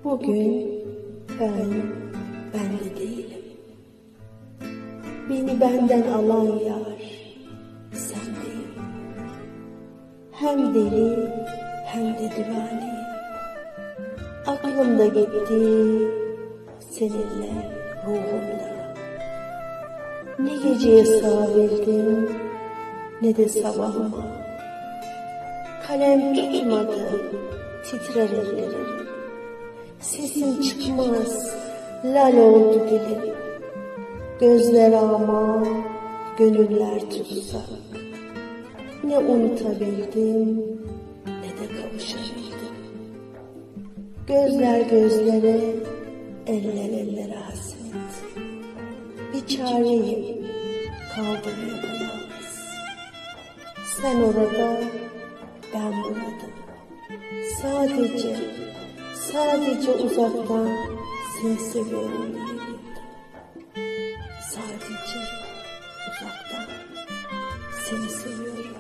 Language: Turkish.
Bugün ben de değilim. Beni benden alan yar sendeyim. Hem deli hem de divaneyim. Aklım da gitti seninle ruhumda. Ne geceye sığabildim ne de sabahıma. Kalem tutmadı, titrer ellerim. Sesim çıkmaz, lal oldu dilim. Gözler ama, gönüller tutsak. Ne unutabildim, ne de kavuşabildim. Gözler gözlere, eller ellere hasret. Bir çareyim, kaldım yapayalnız. Sen orada, ben burada. Sadece uzaktan seni seviyorum diyebildim. Sadece uzaktan seni seviyorum.